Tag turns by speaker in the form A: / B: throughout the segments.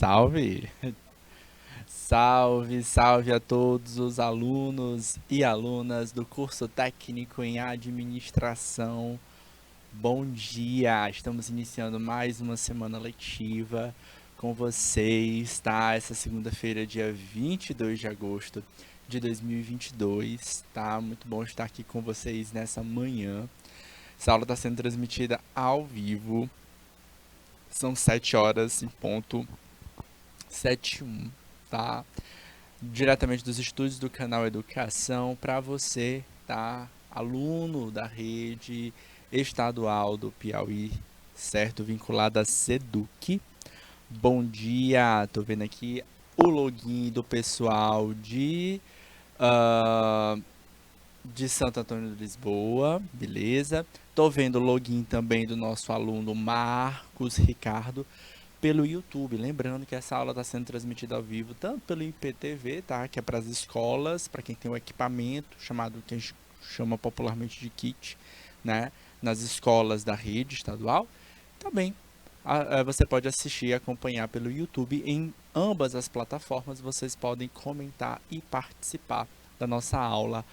A: salve! Salve, salve a todos os alunos e alunas do curso técnico em administração. Bom dia! Estamos iniciando mais uma semana letiva com vocês, tá? Essa segunda-feira, dia 22 de agosto de 2022, tá? Muito bom estar aqui com vocês nessa manhã. Essa aula está sendo transmitida ao vivo. São 7 horas em ponto, 7:01, tá? Diretamente dos estúdios do canal Educação para você, tá? Aluno da rede estadual do Piauí, certo? Vinculado à SEDUC. Bom dia! Tô vendo aqui o login do pessoal de Santo Antônio de Lisboa, beleza? Tô vendo o login também do nosso aluno Marcos Ricardo pelo YouTube. Lembrando que essa aula está sendo transmitida ao vivo tanto pelo IPTV, tá? Que é para as escolas, para quem tem o equipamento chamado, que a gente chama popularmente de kit, né? Nas escolas da rede estadual. Também você pode assistir e acompanhar pelo YouTube. Em ambas as plataformas vocês podem comentar e participar da nossa aula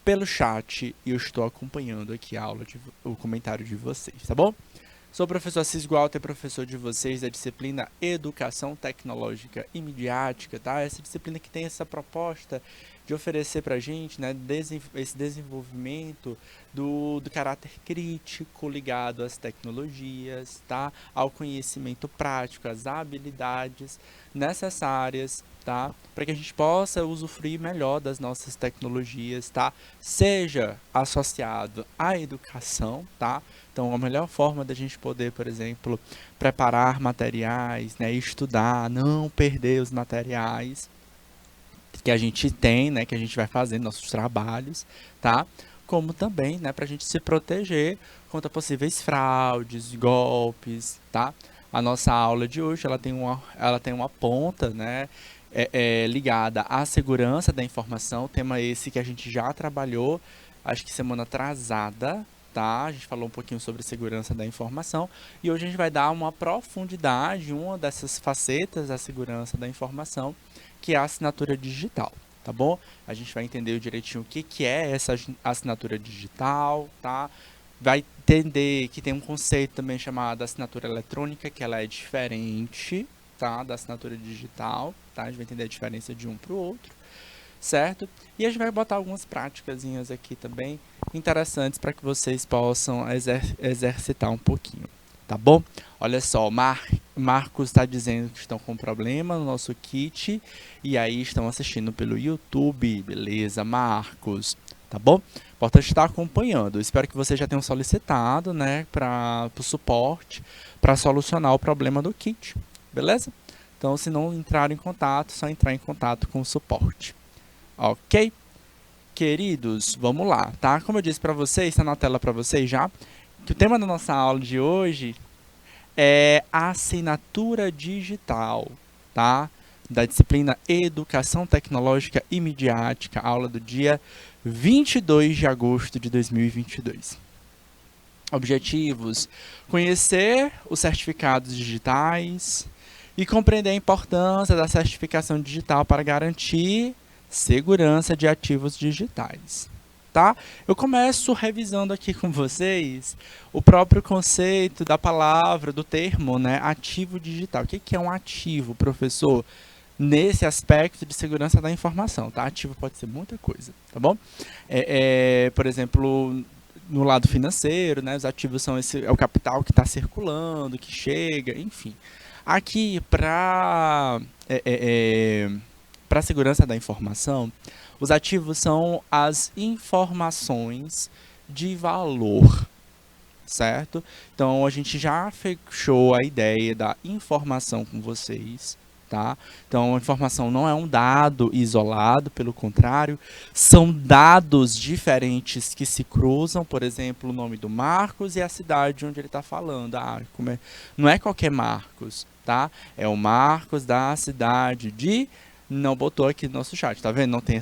A: pelo chat, e eu estou acompanhando aqui a aula, o comentário de vocês, tá bom? Sou o professor Assis Walter, professor de vocês da disciplina Educação Tecnológica e Midiática, tá? Essa disciplina que tem essa proposta de oferecer pra gente, né, esse desenvolvimento do caráter crítico ligado às tecnologias, tá? Ao conhecimento prático, às habilidades necessárias, tá? Para que a gente possa usufruir melhor das nossas tecnologias, tá? Seja associado à educação, tá? Então, a melhor forma da gente poder, por exemplo, preparar materiais, né, estudar, não perder os materiais que a gente tem, né, que a gente vai fazendo nossos trabalhos, tá? Como também, né, para a gente se proteger contra possíveis fraudes, golpes, tá? A nossa aula de hoje, ela tem uma ponta, né, ligada à segurança da informação, tema esse que a gente já trabalhou, acho que semana atrasada, tá? A gente falou um pouquinho sobre segurança da informação e hoje a gente vai dar uma profundidade, uma dessas facetas da segurança da informação, que é a assinatura digital, tá bom? A gente vai entender direitinho o que é essa assinatura digital, tá? Vai entender que tem um conceito também chamado assinatura eletrônica, que ela é diferente, tá, da assinatura digital, tá? A gente vai entender a diferença de um para o outro, certo? E a gente vai botar algumas práticasinhas aqui também interessantes para que vocês possam exercitar um pouquinho, tá bom? Olha só, Marcos está dizendo que estão com problema no nosso kit e aí estão assistindo pelo YouTube, beleza, Marcos? Tá bom? Importante estar acompanhando. Espero que vocês já tenham solicitado, né, para o suporte, para solucionar o problema do kit, beleza? Então, se não entrar em contato, só entrar em contato com o suporte. Ok? Queridos, vamos lá, tá? Como eu disse para vocês, está na tela para vocês já, que o tema da nossa aula de hoje é assinatura digital, tá? Da disciplina Educação Tecnológica e Midiática, aula do dia 22 de agosto de 2022. Objetivos: conhecer os certificados digitais e compreender a importância da certificação digital para garantir segurança de ativos digitais, tá? Eu começo revisando aqui com vocês o próprio conceito da palavra, do termo, né, ativo digital. O que é um ativo, professor? Nesse aspecto de segurança da informação, tá? Ativo pode ser muita coisa, tá bom? Por exemplo, no lado financeiro, né, os ativos são é o capital que está circulando, que chega, enfim. Aqui, para a segurança da informação, os ativos são as informações de valor, certo? Então, a gente já fechou a ideia da informação com vocês, tá? Então, a informação não é um dado isolado, pelo contrário, são dados diferentes que se cruzam, por exemplo, o nome do Marcos e a cidade onde ele está falando. Não é qualquer Marcos, tá? É o Marcos da cidade de... Não botou aqui no nosso chat, tá vendo? Não tem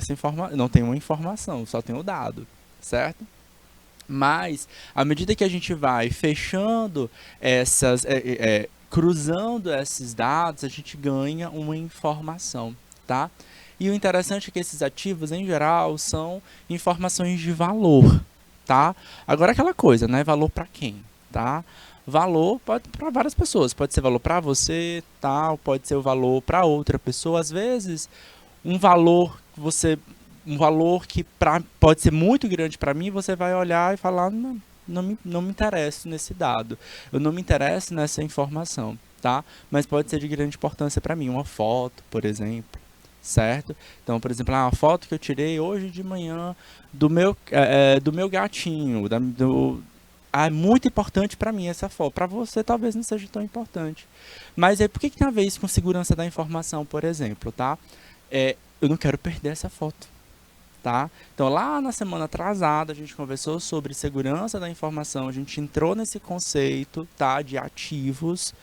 A: não tem uma informação, só tem o dado, certo? Mas, à medida que a gente vai fechando cruzando esses dados, a gente ganha uma informação, tá? E o interessante é que esses ativos, em geral, são informações de valor, tá? Agora aquela coisa, né? Valor para quem, tá? Valor pode para várias pessoas, pode ser valor para você, tal, pode ser o valor para outra pessoa. Às vezes, um valor que pode ser muito grande para mim, você vai olhar e falar, não me interesso nesse dado, eu não me interesso nessa informação, tá? Mas pode ser de grande importância para mim, uma foto, por exemplo, certo? Então, por exemplo, uma foto que eu tirei hoje de manhã do meu gatinho, é muito importante para mim essa foto. Para você talvez não seja tão importante. Mas aí por que tem a ver isso com segurança da informação, por exemplo, tá? Eu não quero perder essa foto. Tá? Então, lá na semana atrasada, a gente conversou sobre segurança da informação, a gente entrou nesse conceito, tá, de ativos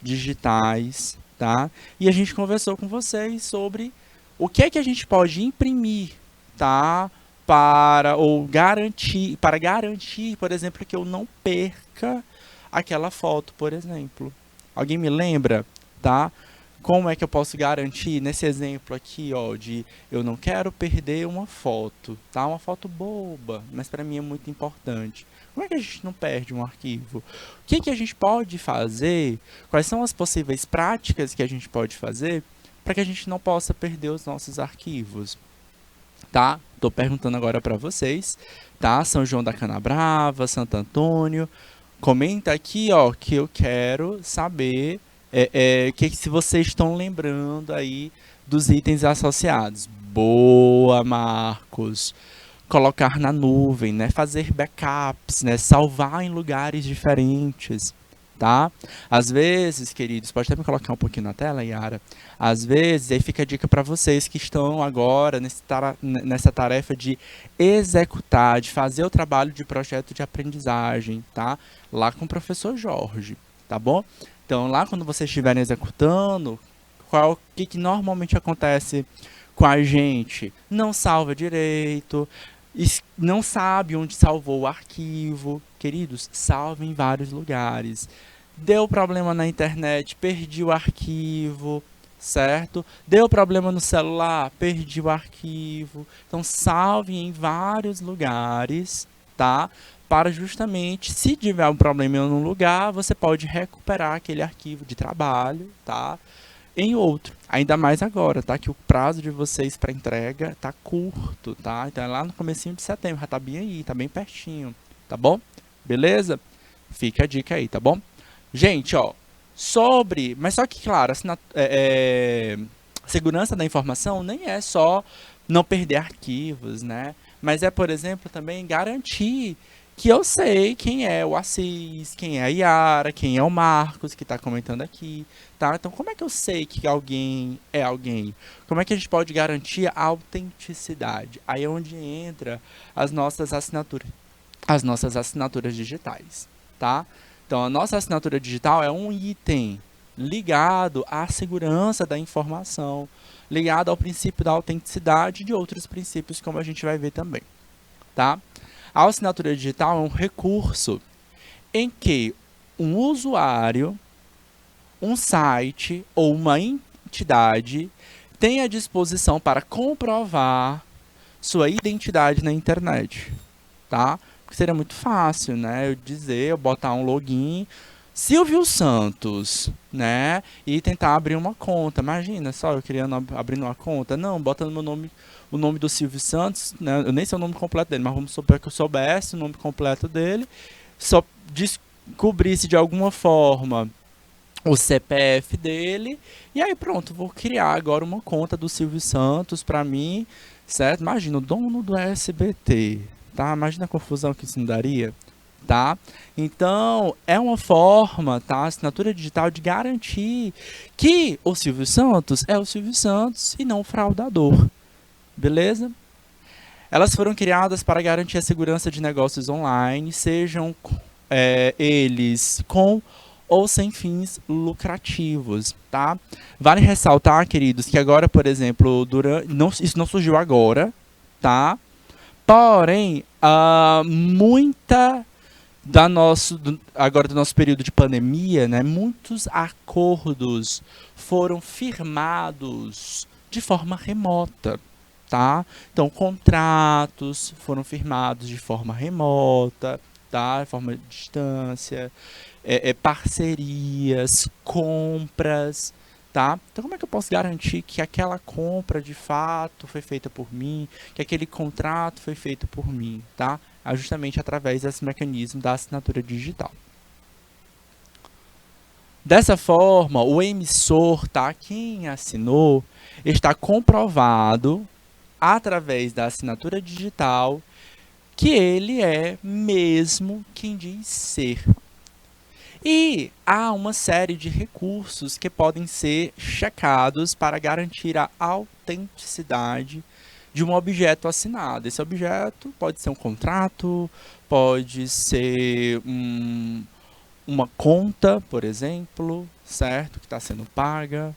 A: digitais, tá? E a gente conversou com vocês sobre o que é que a gente pode imprimir, tá? Para garantir, por exemplo, que eu não perca aquela foto, por exemplo. Alguém me lembra, tá? Como é que eu posso garantir, nesse exemplo aqui, ó, de eu não quero perder uma foto, tá? Uma foto boba, mas para mim é muito importante. Como é que a gente não perde um arquivo? O que que a gente pode fazer? Quais são as possíveis práticas que a gente pode fazer para que a gente não possa perder os nossos arquivos? Tá? Tô perguntando agora para vocês, tá? São João da Canabrava, Santo Antônio. Comenta aqui, ó, que eu quero saber se vocês estão lembrando aí dos itens associados. Boa, Marcos. Colocar na nuvem, né? Fazer backups, né? Salvar em lugares diferentes, tá? Às vezes, queridos, pode até me colocar um pouquinho na tela, Yara. Às vezes, aí fica a dica para vocês que estão agora nessa tarefa de executar, de fazer o trabalho de projeto de aprendizagem, tá? Lá com o professor Jorge, tá bom? Então, lá quando vocês estiverem executando, o que normalmente acontece com a gente? Não salva direito, não sabe onde salvou o arquivo. Queridos, salve em vários lugares. Deu problema na internet, perdi o arquivo, certo? Deu problema no celular, perdi o arquivo. Então, salve em vários lugares, tá? Para justamente, se tiver um problema em um lugar, você pode recuperar aquele arquivo de trabalho, tá? Em outro. Ainda mais agora, tá? Que o prazo de vocês para entrega tá curto, tá? Então é lá no comecinho de setembro, já tá bem aí, tá bem pertinho, tá bom? Beleza? Fica a dica aí, tá bom? Gente, ó, mas só que, claro, segurança da informação nem é só não perder arquivos, né? Mas é, por exemplo, também garantir que eu sei quem é o Assis, quem é a Yara, quem é o Marcos, que está comentando aqui, tá? Então, como é que eu sei que alguém é alguém? Como é que a gente pode garantir a autenticidade? Aí é onde entra as nossas assinaturas digitais, tá? Então, a nossa assinatura digital é um item ligado à segurança da informação, ligado ao princípio da autenticidade e de outros princípios, como a gente vai ver também, tá? A assinatura digital é um recurso em que um usuário, um site ou uma entidade tem à disposição para comprovar sua identidade na internet, tá? Porque seria muito fácil, né? Eu botar um login Silvio Santos, né? E tentar abrir uma conta. Imagina só, eu queria abrir uma conta. Não, botando o nome do Silvio Santos, né? Eu nem sei o nome completo dele, mas vamos supor que eu soubesse o nome completo dele, só descobrisse de alguma forma o CPF dele, e aí pronto, vou criar agora uma conta do Silvio Santos para mim, certo? Imagina, o dono do SBT, tá? Imagina a confusão que isso não daria, tá? Então, é uma forma, tá? Assinatura digital de garantir que o Silvio Santos é o Silvio Santos e não o fraudador, beleza? Elas foram criadas para garantir a segurança de negócios online, sejam eles com ou sem fins lucrativos, tá? Vale ressaltar, queridos, que agora, por exemplo, isso não surgiu agora, tá? Porém, muita agora do nosso período de pandemia, né, muitos acordos foram firmados de forma remota, tá? Então, contratos foram firmados de forma remota, tá? De forma de distância, parcerias, compras, tá? Então, como é que eu posso garantir que aquela compra de fato foi feita por mim, que aquele contrato foi feito por mim, tá? Justamente através desse mecanismo da assinatura digital. Dessa forma, o emissor, tá? Quem assinou, está comprovado através da assinatura digital que ele é mesmo quem diz ser. E há uma série de recursos que podem ser checados para garantir a autenticidade de um objeto assinado. Esse objeto pode ser um contrato, pode ser uma conta, por exemplo, certo? Que está sendo paga.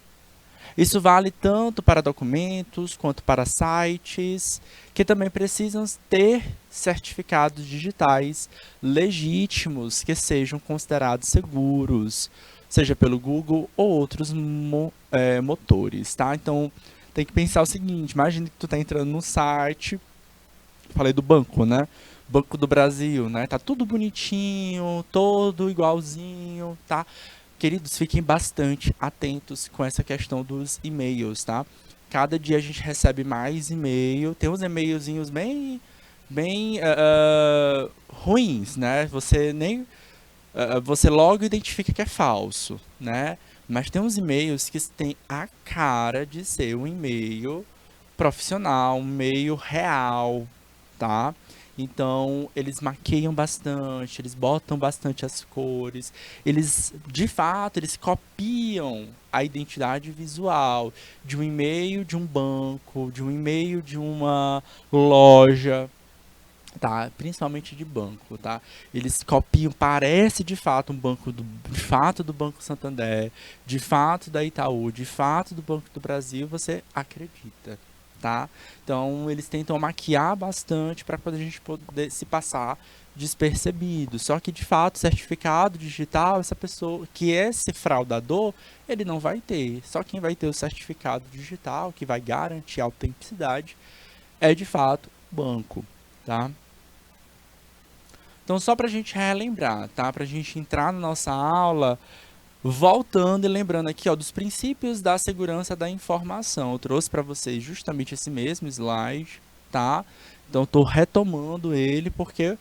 A: Isso vale tanto para documentos quanto para sites, que também precisam ter certificados digitais legítimos que sejam considerados seguros, seja pelo Google ou outros motores, tá? Então, tem que pensar o seguinte, imagine que tu tá entrando no site, falei do banco, né? Banco do Brasil, né? Tá tudo bonitinho, todo igualzinho, tá? Queridos, fiquem bastante atentos com essa questão dos e-mails, tá? Cada dia a gente recebe mais e-mail, tem uns e-mailzinhos bem ruins, né? Você logo identifica que é falso, né? Mas tem uns e-mails que têm a cara de ser um e-mail profissional, um e-mail real, tá? Então, eles maqueiam bastante, eles botam bastante as cores, de fato, eles copiam a identidade visual de um e-mail de um banco, de um e-mail de uma loja, tá? Principalmente de banco, tá? Eles copiam, parece de fato um banco de fato do Banco Santander, de fato da Itaú, de fato do Banco do Brasil, você acredita, tá? Então eles tentam maquiar bastante para poder a gente poder se passar despercebido. Só que de fato, certificado digital, essa pessoa que é esse fraudador, ele não vai ter. Só quem vai ter o certificado digital, que vai garantir a autenticidade, é de fato o banco, tá? Então, só para a gente relembrar, tá? Para a gente entrar na nossa aula, voltando e lembrando aqui, ó, dos princípios da segurança da informação. Eu trouxe para vocês justamente esse mesmo slide, tá? Então, estou retomando ele porque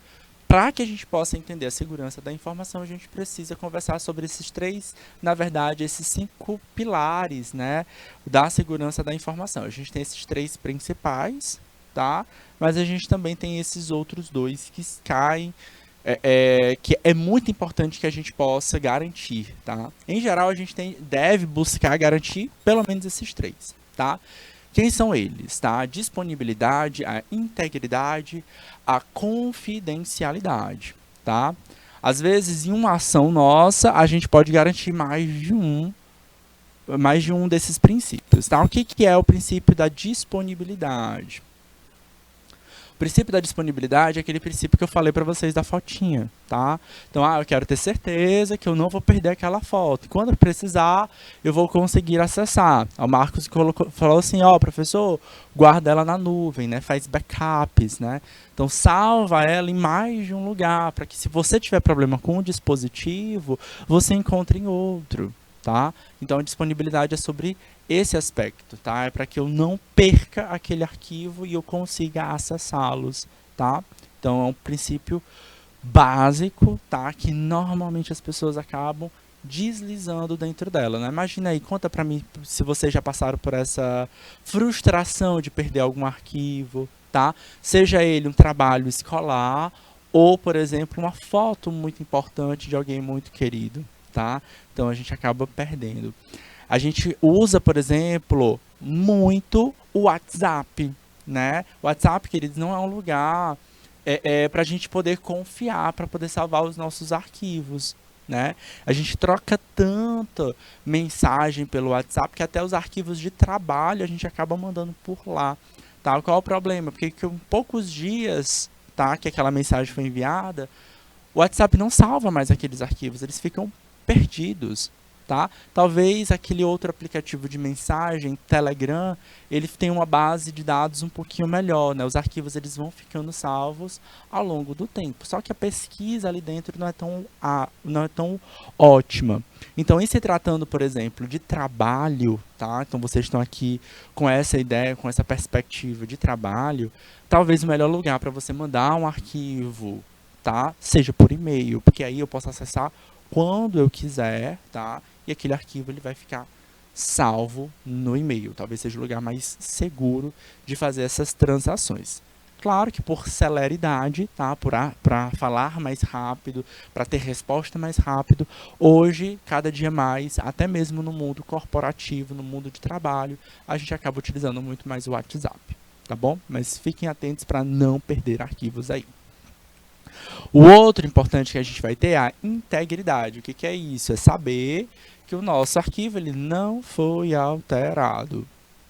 A: para que a gente possa entender a segurança da informação, a gente precisa conversar sobre esses três, na verdade, esses 5 pilares, né, da segurança da informação. A gente tem esses 3 principais, tá? Mas a gente também tem esses outros 2 que caem, que é muito importante que a gente possa garantir, tá? Em geral, a gente deve buscar garantir pelo menos esses 3, tá? Quem são eles, tá? A disponibilidade, a integridade, a confidencialidade, tá? Às vezes, em uma ação nossa, a gente pode garantir mais de um desses princípios, tá? O que é o princípio da disponibilidade? O princípio da disponibilidade é aquele princípio que eu falei para vocês da fotinha, tá? Então, eu quero ter certeza que eu não vou perder aquela foto. Quando eu precisar, eu vou conseguir acessar. O Marcos falou assim, professor, guarda ela na nuvem, né? Faz backups, né? Então, salva ela em mais de um lugar, para que se você tiver problema com o dispositivo, você encontre em outro, tá? Então, a disponibilidade é sobre esse aspecto, tá? É para que eu não perca aquele arquivo e eu consiga acessá-los, tá? Então, é um princípio básico, tá? Que normalmente as pessoas acabam deslizando dentro dela, né? Imagina aí, conta para mim se vocês já passaram por essa frustração de perder algum arquivo, tá? Seja ele um trabalho escolar ou, por exemplo, uma foto muito importante de alguém muito querido, tá? Então, a gente acaba perdendo. A gente usa, por exemplo, muito o WhatsApp, né? O WhatsApp, queridos, não é um lugar para a gente poder confiar, para poder salvar os nossos arquivos, né? A gente troca tanta mensagem pelo WhatsApp que até os arquivos de trabalho a gente acaba mandando por lá, tá? Qual é o problema? Porque em poucos dias, tá, que aquela mensagem foi enviada, o WhatsApp não salva mais aqueles arquivos, eles ficam perdidos, tá? Talvez aquele outro aplicativo de mensagem, Telegram, ele tenha uma base de dados um pouquinho melhor, né? Os arquivos eles vão ficando salvos ao longo do tempo. Só que a pesquisa ali dentro não é tão ótima. Então, em se tratando, por exemplo, de trabalho, tá? Então, vocês estão aqui com essa ideia, com essa perspectiva de trabalho, talvez o melhor lugar para você mandar um arquivo, tá? Seja por e-mail, porque aí eu posso acessar quando eu quiser, tá? E aquele arquivo ele vai ficar salvo no e-mail. Talvez seja o lugar mais seguro de fazer essas transações. Claro que por celeridade, tá? Para falar mais rápido, para ter resposta mais rápido, hoje, cada dia mais, até mesmo no mundo corporativo, no mundo de trabalho, a gente acaba utilizando muito mais o WhatsApp, tá bom? Mas fiquem atentos para não perder arquivos aí. O outro importante que a gente vai ter é a integridade. O que, que é isso? É saber que o nosso arquivo ele não foi alterado,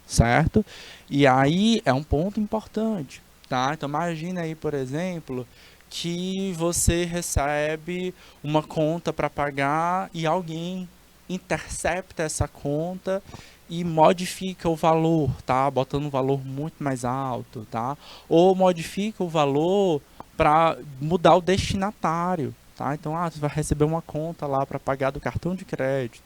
A: certo? E aí é um ponto importante, tá? Então imagina aí, por exemplo, que você recebe uma conta para pagar e alguém intercepta essa conta e modifica o valor, tá? Botando um valor muito mais alto, tá? Ou modifica o valor para mudar o destinatário, tá? Então, você vai receber uma conta lá para pagar do cartão de crédito,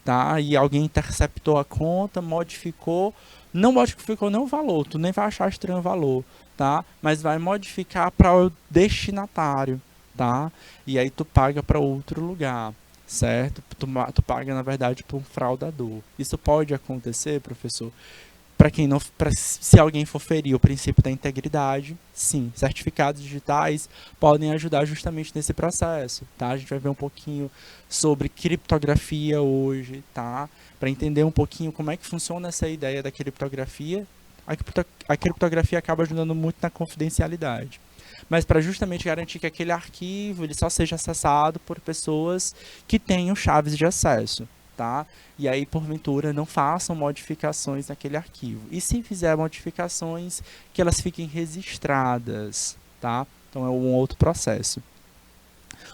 A: tá? E alguém interceptou a conta, não modificou nem o valor, tu nem vai achar estranho o valor, tá? Mas vai modificar para o destinatário, tá? E aí tu paga para outro lugar, certo? Tu paga, na verdade, para um fraudador. Isso pode acontecer, professor? Para quem não, se alguém for ferir o princípio da integridade, sim, certificados digitais podem ajudar justamente nesse processo, tá? A gente vai ver um pouquinho sobre criptografia hoje, tá? Para entender um pouquinho como é que funciona essa ideia da criptografia. A criptografia acaba ajudando muito na confidencialidade, mas para justamente garantir que aquele arquivo ele só seja acessado por pessoas que tenham chaves de acesso. Tá? E aí, porventura, não façam modificações naquele arquivo. E se fizer modificações, que elas fiquem registradas, tá? Então, é um outro processo.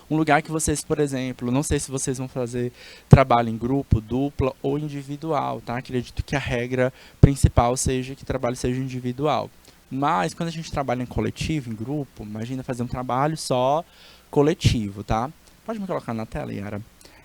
A: Um lugar que vocês, por exemplo, não sei se vocês vão fazer trabalho em grupo, dupla ou individual, tá? Acredito que a regra principal seja que o trabalho seja individual. Mas, quando a gente trabalha em coletivo, em grupo, imagina fazer um trabalho só coletivo, tá? Pode me colocar na tela, Yara?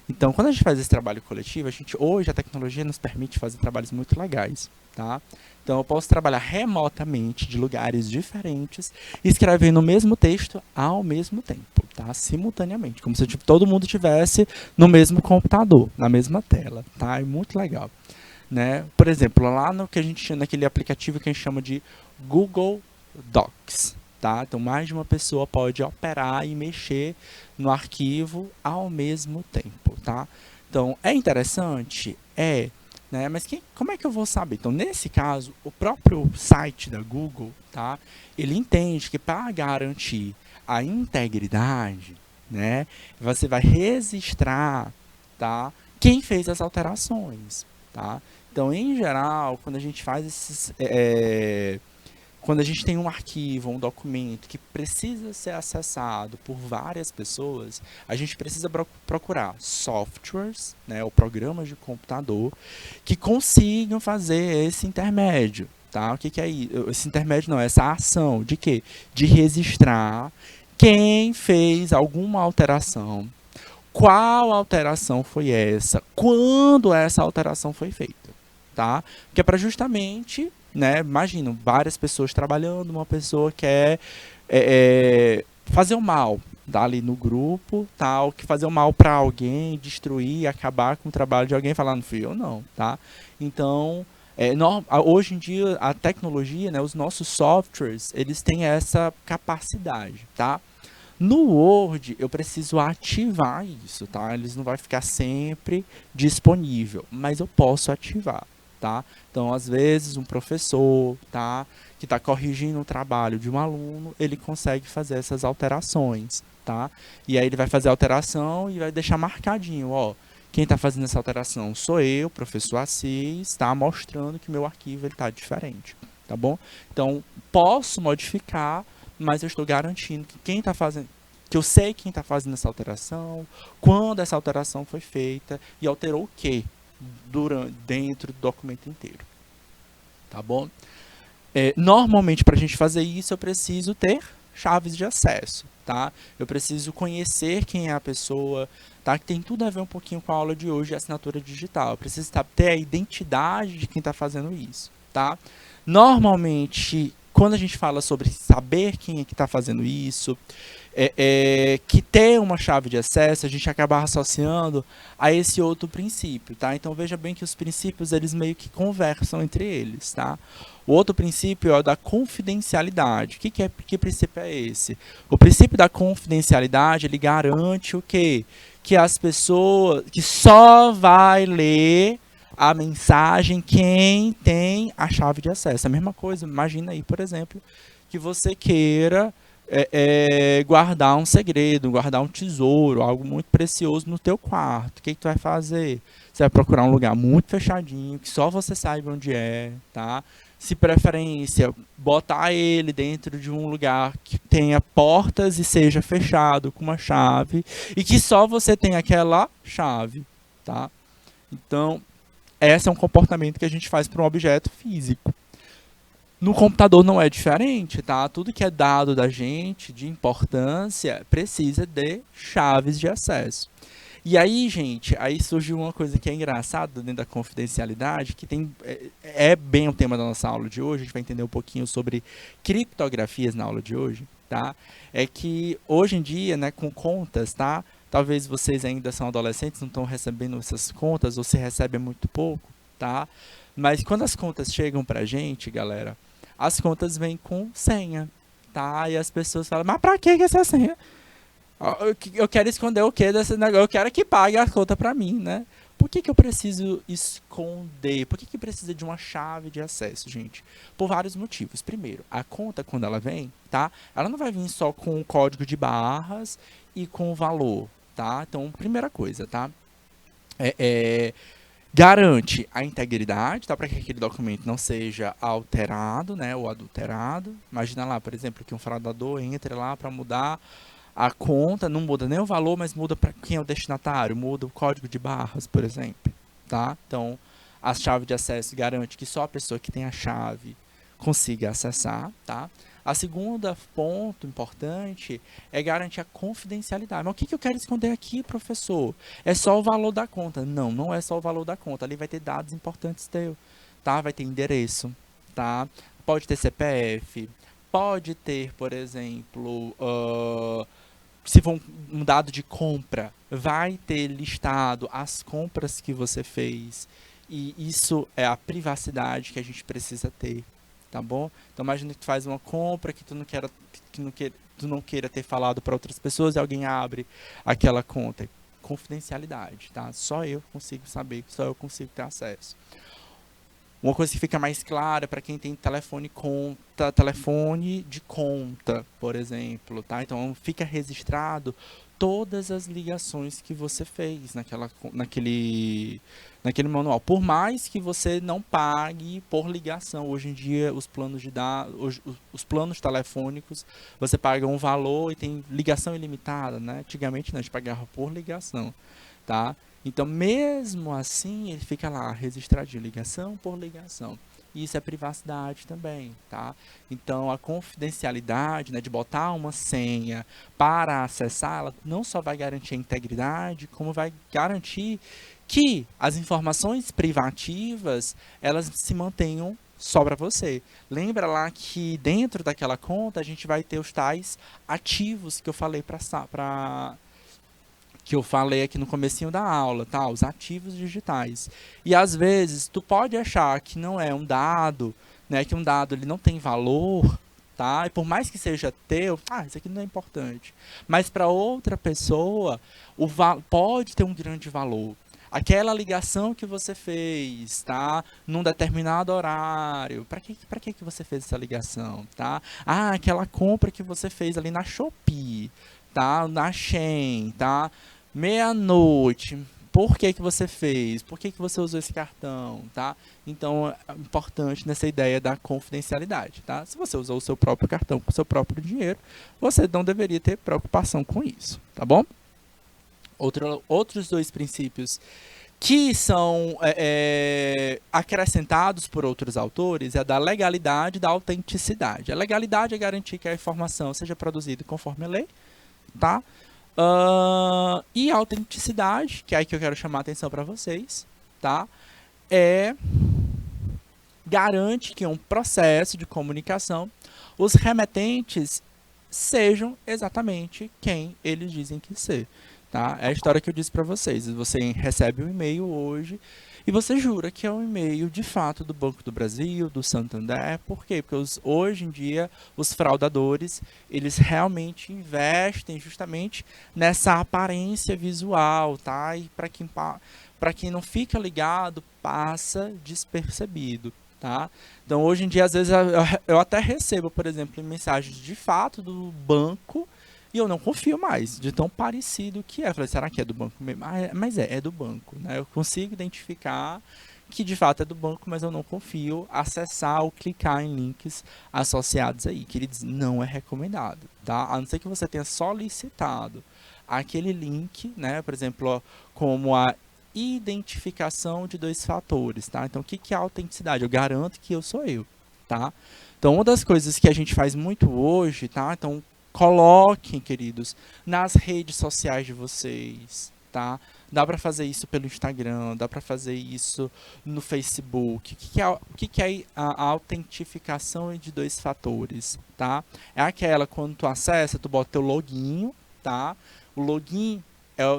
A: Então, quando a gente faz esse trabalho coletivo, hoje a tecnologia nos permite fazer trabalhos muito legais, tá? Então, eu posso trabalhar remotamente de lugares diferentes e escrever no mesmo texto ao mesmo tempo, tá? Simultaneamente, como se todo mundo tivesse no mesmo computador, na mesma tela, tá? É muito legal, né? Por exemplo, lá no que a gente naquele aplicativo que a gente chama de Google Docs, tá? Então, mais de uma pessoa pode operar e mexer no arquivo ao mesmo tempo, tá? Então, é interessante? É, né? Mas como é que eu vou saber? Então, nesse caso, o próprio site da Google, tá? Ele entende que para garantir a integridade, né? Você vai registrar, tá? Quem fez as alterações, tá? Então, em geral, quando a gente faz quando a gente tem um arquivo, um documento que precisa ser acessado por várias pessoas, a gente precisa procurar softwares, né, ou programas de computador que consigam fazer esse intermédio. Tá? O que é isso? Esse intermédio não, essa ação de quê? De registrar quem fez alguma alteração, qual alteração foi essa, quando essa alteração foi feita. Tá? Que é para justamente, né, imagina, várias pessoas trabalhando, uma pessoa quer fazer o mal, tá, ali no grupo, tal, que fazer o mal para alguém, destruir, acabar com o trabalho de alguém, falar, não fui eu não, tá? Então, hoje em dia, a tecnologia, né, os nossos softwares, eles têm essa capacidade, tá? No Word, eu preciso ativar isso, tá? Eles não vai ficar sempre disponível, mas eu posso ativar, tá? Então, às vezes, um professor, tá, que está corrigindo o trabalho de um aluno, ele consegue fazer essas alterações, tá? E aí ele vai fazer a alteração e vai deixar marcadinho, ó, quem está fazendo essa alteração sou eu, professor Assis, tá? Mostrando que meu arquivo está diferente, tá bom? Então, posso modificar, mas eu estou garantindo que quem está fazendo, Que eu sei quem está fazendo essa alteração, quando essa alteração foi feita e alterou o que dentro do documento inteiro. Tá bom? Normalmente, para a gente fazer isso, eu preciso ter chaves de acesso, tá? Eu preciso conhecer quem é a pessoa, tá? Que tem tudo a ver um pouquinho com a aula de hoje, a assinatura digital. Eu preciso ter a identidade de quem está fazendo isso, tá? Normalmente, quando a gente fala sobre saber quem é que está fazendo isso, que ter uma chave de acesso, a gente acaba associando a esse outro princípio, tá? Então, veja bem que os princípios, eles meio que conversam entre eles, tá? O outro princípio é o da confidencialidade. Que princípio é esse? O princípio da confidencialidade, ele garante o quê? Que as pessoas, que só vai ler a mensagem quem tem a chave de acesso. A mesma coisa, imagina aí, por exemplo, que você queira guardar um segredo, guardar um tesouro, algo muito precioso no teu quarto. O que tu vai fazer? Você vai procurar um lugar muito fechadinho, que só você saiba onde é, tá? Se preferência, botar ele dentro de um lugar que tenha portas e seja fechado com uma chave e que só você tenha aquela chave, tá? Então, esse é um comportamento que a gente faz para um objeto físico. No computador não é diferente, tá? Tudo que é dado da gente, de importância, precisa de chaves de acesso. E aí, gente, aí surge uma coisa que é engraçada dentro da confidencialidade, que é bem o tema da nossa aula de hoje, a gente vai entender um pouquinho sobre criptografias na aula de hoje, tá? É que hoje em dia, né, com contas, tá? Talvez vocês ainda são adolescentes, não estão recebendo essas contas, ou se recebem muito pouco, tá? Mas quando as contas chegam pra gente, galera, as contas vêm com senha, tá? E as pessoas falam, mas pra que essa senha? Eu quero esconder o que desse negócio? Eu quero que pague a conta pra mim, né? Por que eu preciso esconder? Por que precisa de uma chave de acesso, gente? Por vários motivos. Primeiro, a conta, quando ela vem, tá? Ela não vai vir só com o código de barras e com o valor, tá? Então, primeira coisa, tá? Garante a integridade, tá? Para que aquele documento não seja alterado, né? Ou adulterado. Imagina lá, por exemplo, que um fraudador entre lá para mudar a conta, não muda nem o valor, mas muda para quem é o destinatário, muda o código de barras, por exemplo, tá? Então, a chave de acesso garante que só a pessoa que tem a chave consiga acessar, tá? A segunda ponto importante é garantir a confidencialidade. Mas o que eu quero esconder aqui, professor? É só o valor da conta. Não, não é só o valor da conta. Ali vai ter dados importantes teu, tá? Vai ter endereço, tá? Pode ter CPF, pode ter, por exemplo, se for um dado de compra, vai ter listado as compras que você fez. E isso é a privacidade que a gente precisa ter, tá bom? Então imagina que tu faz uma compra que tu não queira ter falado para outras pessoas e alguém abre aquela conta. Confidencialidade, tá? Só eu consigo saber, só eu consigo ter acesso. Uma coisa que fica mais clara para quem tem telefone de conta, por exemplo, tá? Então fica registrado todas as ligações que você fez naquele manual. Por mais que você não pague por ligação, hoje em dia os planos de dados, os planos telefônicos, você paga um valor e tem ligação ilimitada, né? Antigamente não, a gente pagava por ligação, tá? Então, mesmo assim, ele fica lá, registradinho, ligação por ligação. Isso é privacidade também, tá? Então, a confidencialidade, né, de botar uma senha para acessar, ela não só vai garantir a integridade, como vai garantir que as informações privativas, elas se mantenham só para você. Lembra lá que dentro daquela conta, a gente vai ter os tais ativos que eu falei que eu falei aqui no comecinho da aula, tá? Os ativos digitais. E às vezes tu pode achar que não é um dado, né? Que um dado ele não tem valor, tá? E por mais que seja teu, isso aqui não é importante. Mas para outra pessoa, pode ter um grande valor. Aquela ligação que você fez, tá? Num determinado horário. Para que você fez essa ligação, tá? Aquela compra que você fez ali na Shopee, tá? Na Shein, tá? Meia-noite. por que que você fez, por que que você usou esse cartão, tá? Então, é importante nessa ideia da confidencialidade, tá? Se você usou o seu próprio cartão com o seu próprio dinheiro, você não deveria ter preocupação com isso, tá bom? Outros dois princípios que são acrescentados por outros autores é da legalidade e da autenticidade. A legalidade é garantir que a informação seja produzida conforme a lei, tá? E a autenticidade, que é aí que eu quero chamar a atenção para vocês, tá? Garante que um processo de comunicação, os remetentes sejam exatamente quem eles dizem que ser. Tá? É a história que eu disse para vocês. Você recebe um e-mail hoje e você jura que é um e-mail de fato do Banco do Brasil, do Santander. Por quê? Porque hoje em dia os fraudadores, eles realmente investem justamente nessa aparência visual, tá? E para quem não fica ligado, passa despercebido. Tá? Então, hoje em dia, às vezes, eu até recebo, por exemplo, mensagens de fato do banco e eu não confio mais, de tão parecido que é. Eu falei, será que é do banco mesmo? Mas é do banco, né? Eu consigo identificar que de fato é do banco, mas eu não confio acessar ou clicar em links associados aí, que ele diz não é recomendado, tá? A não ser que você tenha solicitado aquele link, né? Por exemplo, ó, como a identificação de dois fatores, tá? Então, o que é a autenticidade? Eu garanto que eu sou eu, tá? Então, uma das coisas que a gente faz muito hoje, tá? Então, coloquem, queridos, nas redes sociais de vocês, tá? Dá para fazer isso pelo Instagram, dá para fazer isso no Facebook. O que é a autentificação de dois fatores, tá? É aquela quando tu acessa, tu bota teu login, tá? O login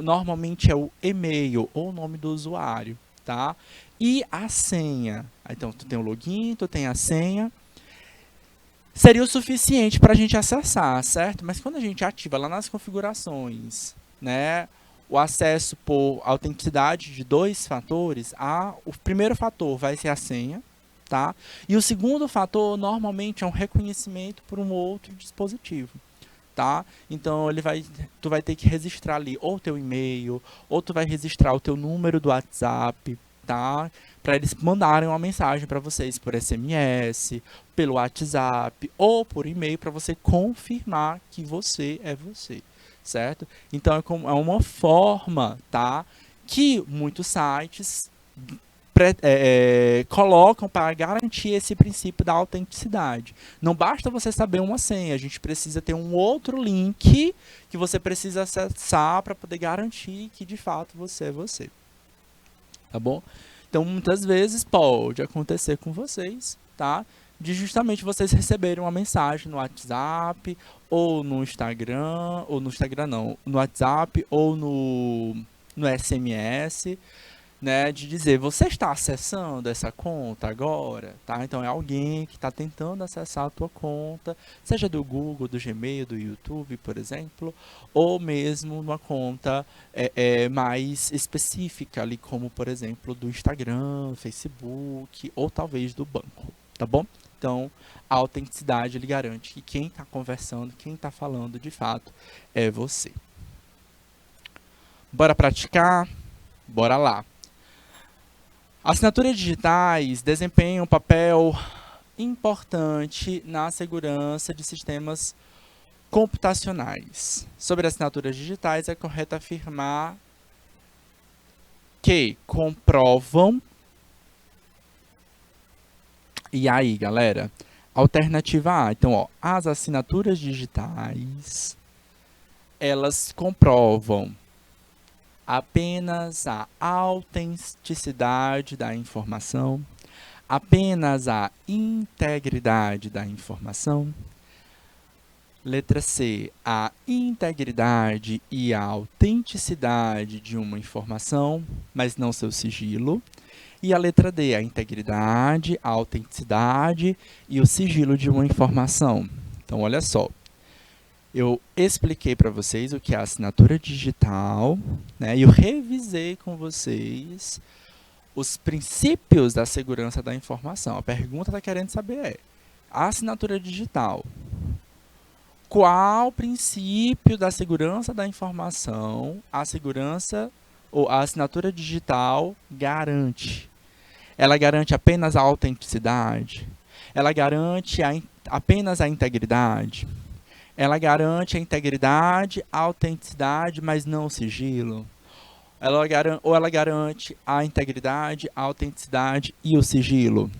A: normalmente é o e-mail ou o nome do usuário, tá? E a senha. Então, tu tem o login, tu tem a senha. Seria o suficiente para a gente acessar, certo? Mas quando a gente ativa lá nas configurações, né, o acesso por autenticidade de dois fatores, o primeiro fator vai ser a senha, tá? E o segundo fator normalmente é um reconhecimento por um outro dispositivo. Tá? Então tu vai ter que registrar ali ou teu e-mail, ou tu vai registrar o teu número do WhatsApp, tá? Para eles mandarem uma mensagem para vocês por SMS, pelo WhatsApp ou por e-mail para você confirmar que você é você, certo? Então é uma forma, tá? Que muitos sites colocam para garantir esse princípio da autenticidade. Não basta você saber uma senha, a gente precisa ter um outro link que você precisa acessar para poder garantir que de fato você é você. Tá bom? Então, muitas vezes pode acontecer com vocês, tá? De justamente vocês receberem uma mensagem no WhatsApp, ou no Instagram, ou no Instagram não, no WhatsApp, ou no SMS, né, de dizer, você está acessando essa conta agora, tá? Então é alguém que está tentando acessar a tua conta, seja do Google, do Gmail, do YouTube, por exemplo, ou mesmo uma conta mais específica ali, como por exemplo do Instagram, Facebook, ou talvez do banco, tá bom? Então a autenticidade ele garante que quem está conversando, quem está falando de fato é você. Bora praticar? Bora lá. Assinaturas digitais desempenham um papel importante na segurança de sistemas computacionais. Sobre assinaturas digitais, é correto afirmar que comprovam. E aí, galera? Alternativa A. Então, ó, as assinaturas digitais, elas comprovam apenas a autenticidade da informação, apenas a integridade da informação. Letra C, a integridade e a autenticidade de uma informação, mas não seu sigilo. E a letra D, a integridade, a autenticidade e o sigilo de uma informação. Então, olha só. Eu expliquei para vocês o que é a assinatura digital, né? E eu revisei com vocês os princípios da segurança da informação. A pergunta que está querendo saber é, a assinatura digital, qual o princípio da segurança da informação, a segurança ou a assinatura digital garante? Ela garante apenas a autenticidade? Ela garante apenas a integridade? Ela garante a integridade, a autenticidade, mas não o sigilo? Ou ela garante a integridade, a autenticidade e o sigilo?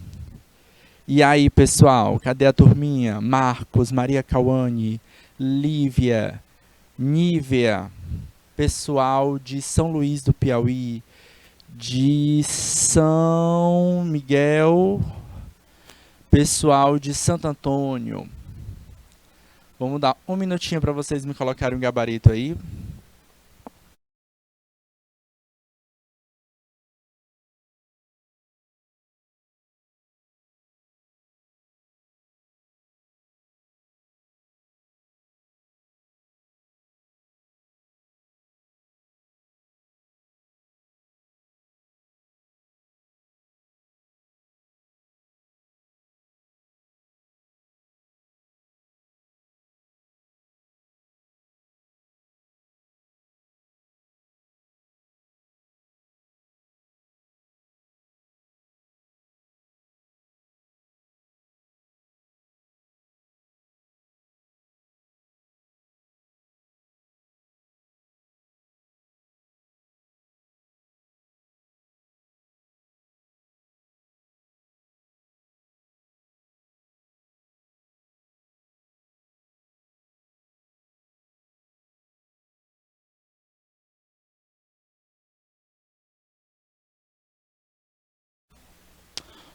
A: E aí, pessoal, cadê a turminha? Marcos, Maria Cauane, Lívia, Nívia, pessoal de São Luís do Piauí, de São Miguel, pessoal de Santo Antônio. Vamos dar um minutinho para vocês me colocarem um gabarito aí.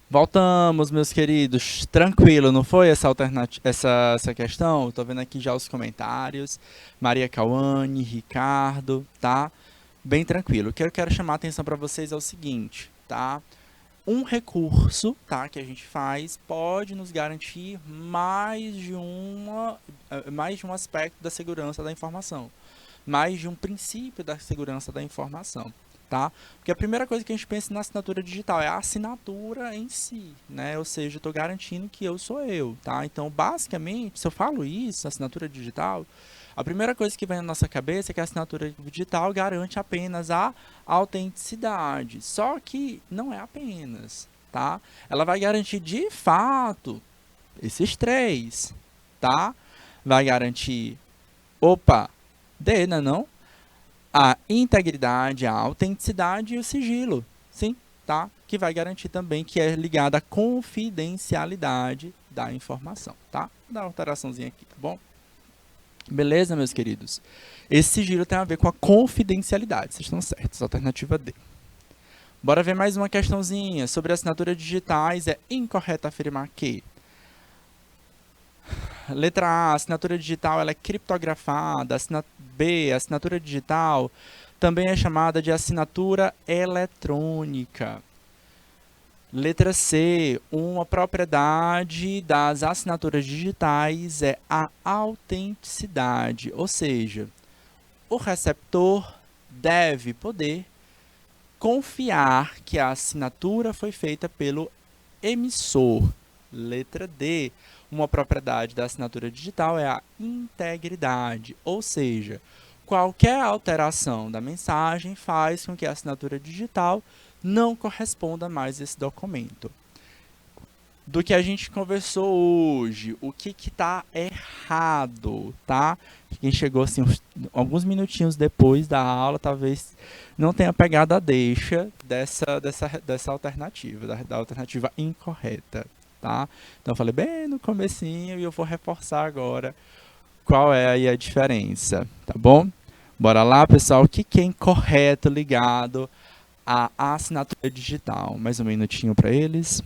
A: Voltamos, meus queridos. Tranquilo, não foi essa questão? Tô vendo aqui já os comentários. Maria Cauane, Ricardo, tá? Bem tranquilo. O que eu quero chamar a atenção para vocês é o seguinte, tá? Um recurso, tá, que a gente faz pode nos garantir mais de um aspecto da segurança da informação, mais de um princípio da segurança da informação, tá? Porque a primeira coisa que a gente pensa na assinatura digital é a assinatura em si, né? Ou seja, eu estou garantindo que eu sou eu, tá? Então, basicamente, se eu falo isso, assinatura digital, a primeira coisa que vem na nossa cabeça é que a assinatura digital garante apenas a autenticidade. Só que não é apenas, tá? Ela vai garantir de fato esses três, tá? Vai garantir, opa, não? A integridade, a autenticidade e o sigilo, sim, tá? Que vai garantir também que é ligada à confidencialidade da informação, tá? Vou dar uma alteraçãozinha aqui, tá bom? Beleza, meus queridos? Esse sigilo tem a ver com a confidencialidade, vocês estão certos, alternativa D. Bora ver mais uma questãozinha sobre assinaturas digitais. É incorreto afirmar que letra A, a assinatura digital ela é criptografada. B, a assinatura digital também é chamada de assinatura eletrônica. Letra C, uma propriedade das assinaturas digitais é a autenticidade, ou seja, o receptor deve poder confiar que a assinatura foi feita pelo emissor. Letra D, uma propriedade da assinatura digital é a integridade, ou seja, qualquer alteração da mensagem faz com que a assinatura digital não corresponda mais a esse documento. Do que a gente conversou hoje, o que está errado, tá? Quem chegou assim alguns minutinhos depois da aula, talvez não tenha pegado a deixa dessa alternativa, da alternativa incorreta, tá? Então eu falei bem no comecinho e eu vou reforçar agora qual é aí a diferença, tá bom? Bora lá, pessoal, o que é incorreto ligado à assinatura digital? Mais um minutinho para eles.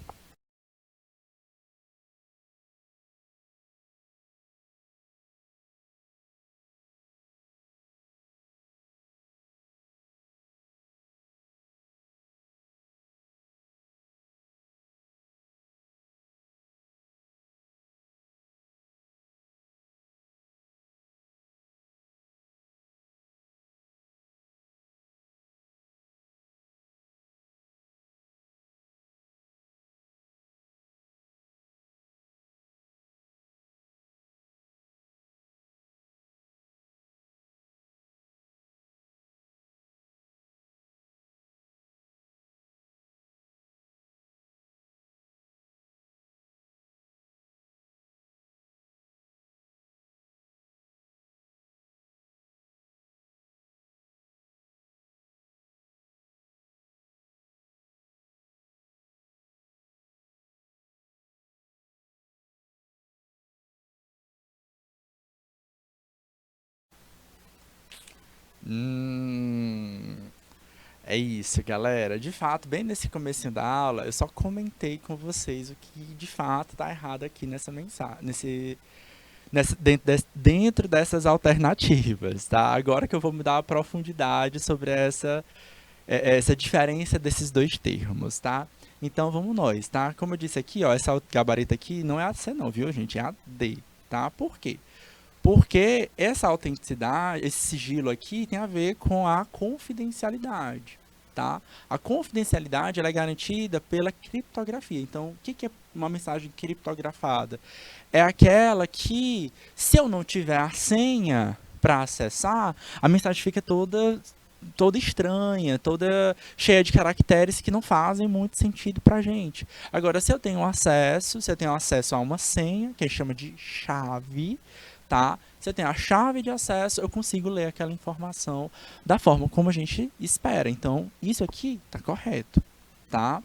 A: Hum, é isso, galera. De fato, bem nesse comecinho da aula, eu só comentei com vocês o que de fato está errado aqui nessa mensagem, dentro dessas alternativas, tá? Agora que eu vou me dar a profundidade sobre essa diferença desses dois termos, tá? Então vamos nós, tá? Como eu disse aqui, ó, essa gabarita aqui não é a C não, viu, gente? É a D, tá? Por quê? Porque essa autenticidade, esse sigilo aqui tem a ver com a confidencialidade, tá? A confidencialidade ela é garantida pela criptografia. Então, o que é uma mensagem criptografada? É aquela que, se eu não tiver a senha para acessar, a mensagem fica toda estranha, toda cheia de caracteres que não fazem muito sentido para a gente. Agora, se eu tenho acesso a uma senha, que a gente chama de chave, tá? Se eu tenho a chave de acesso, eu consigo ler aquela informação da forma como a gente espera. Então, isso aqui está correto, tá?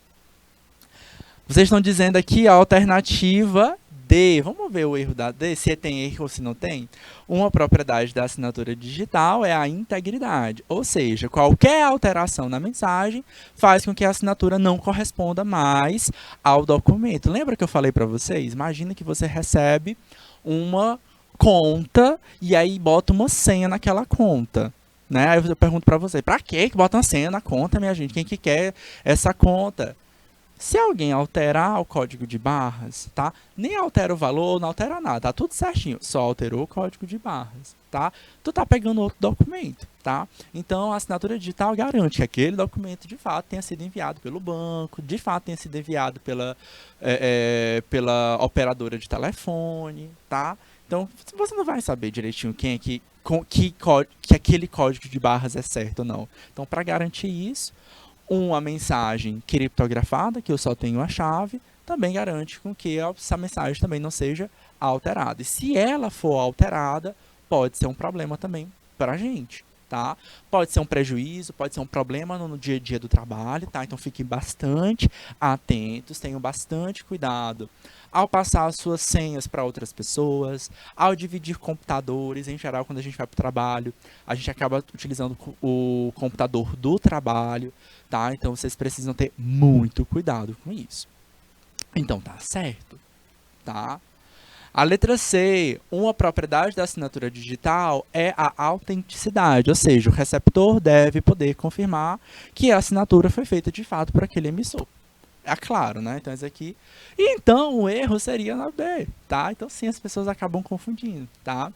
A: Vocês estão dizendo aqui a alternativa D. Vamos ver o erro da D, se tem erro ou se não tem. Uma propriedade da assinatura digital é a integridade. Ou seja, qualquer alteração na mensagem faz com que a assinatura não corresponda mais ao documento. Lembra que eu falei para vocês? Imagina que você recebe uma conta e aí bota uma senha naquela conta. Né? Aí eu pergunto para você, para que bota uma senha na conta, minha gente? Quem que quer essa conta? Se alguém alterar o código de barras, tá? Nem altera o valor, não altera nada, tá tudo certinho, só alterou o código de barras, tá? Tu tá pegando outro documento, tá? Então, a assinatura digital garante que aquele documento, de fato, tenha sido enviado pelo banco, de fato, tenha sido enviado pela operadora de telefone, tá? Então, você não vai saber direitinho quem é que aquele código de barras é certo ou não. Então, para garantir isso, uma mensagem criptografada, que eu só tenho a chave, também garante com que essa mensagem também não seja alterada. E se ela for alterada, pode ser um problema também para a gente, tá? Pode ser um prejuízo, pode ser um problema no dia a dia do trabalho, tá? Então fiquem bastante atentos, tenham bastante cuidado ao passar as suas senhas para outras pessoas, ao dividir computadores. Em geral, quando a gente vai para o trabalho, a gente acaba utilizando o computador do trabalho, tá? Então vocês precisam ter muito cuidado com isso. Então tá certo, tá? A letra C, uma propriedade da assinatura digital é a autenticidade, ou seja, o receptor deve poder confirmar que a assinatura foi feita de fato por aquele emissor. É claro, né? Então, isso aqui. E então, o erro seria na B, tá? Então, sim, as pessoas acabam confundindo, tá?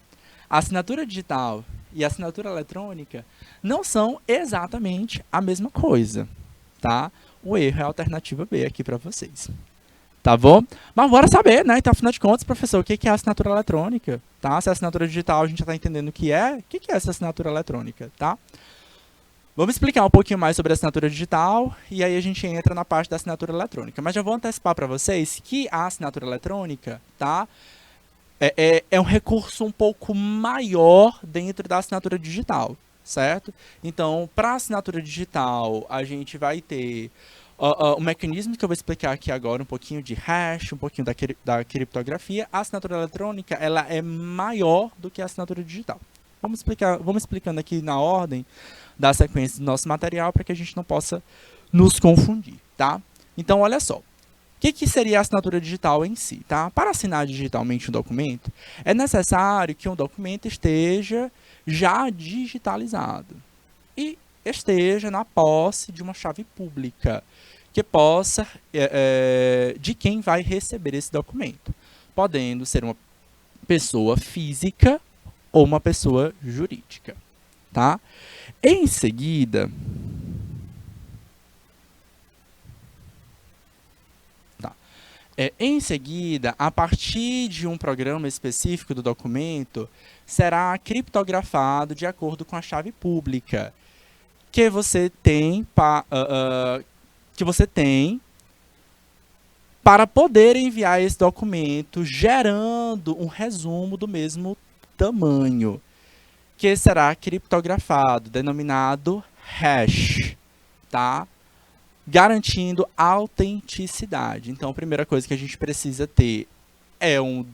A: A assinatura digital e a assinatura eletrônica não são exatamente a mesma coisa, tá? O erro é a alternativa B aqui para vocês. Tá bom? Mas bora saber, né? Então, afinal de contas, professor, o que é a assinatura eletrônica? Tá? Se é a assinatura digital a gente já está entendendo o que é essa assinatura eletrônica, tá? Vamos explicar um pouquinho mais sobre a assinatura digital e aí a gente entra na parte da assinatura eletrônica. Mas já vou antecipar para vocês que a assinatura eletrônica, tá? É um recurso um pouco maior dentro da assinatura digital, certo? Então, para a assinatura digital, a gente vai ter o mecanismo que eu vou explicar aqui agora, um pouquinho de hash, um pouquinho da criptografia. A assinatura eletrônica, ela é maior do que a assinatura digital. Vamos explicando aqui na ordem da sequência do nosso material para que a gente não possa nos confundir, tá? Então, olha só. O que seria a assinatura digital em si, tá? Para assinar digitalmente um documento, é necessário que um documento esteja já digitalizado e esteja na posse de uma chave pública, que possa, de quem vai receber esse documento, podendo ser uma pessoa física ou uma pessoa jurídica, tá? Em seguida, a partir de um programa específico do documento, será criptografado de acordo com a chave pública que você tem para poder enviar esse documento, gerando um resumo do mesmo tamanho, que será criptografado, denominado hash, tá? Garantindo autenticidade. Então, a primeira coisa que a gente precisa ter é um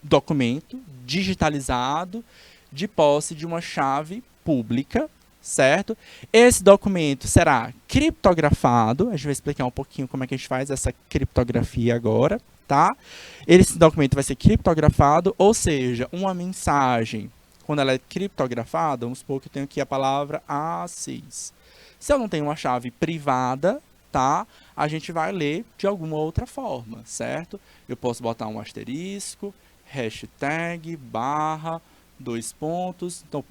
A: documento digitalizado de posse de uma chave pública, certo? Esse documento será criptografado. A gente vai explicar um pouquinho como é que a gente faz essa criptografia agora, tá? Esse documento vai ser criptografado, ou seja, uma mensagem, quando ela é criptografada, vamos supor que eu tenho aqui a palavra A6. Se eu não tenho uma chave privada, tá? A gente vai ler de alguma outra forma, certo? Eu posso botar um asterisco, hashtag, barra, 2 pontos. Então,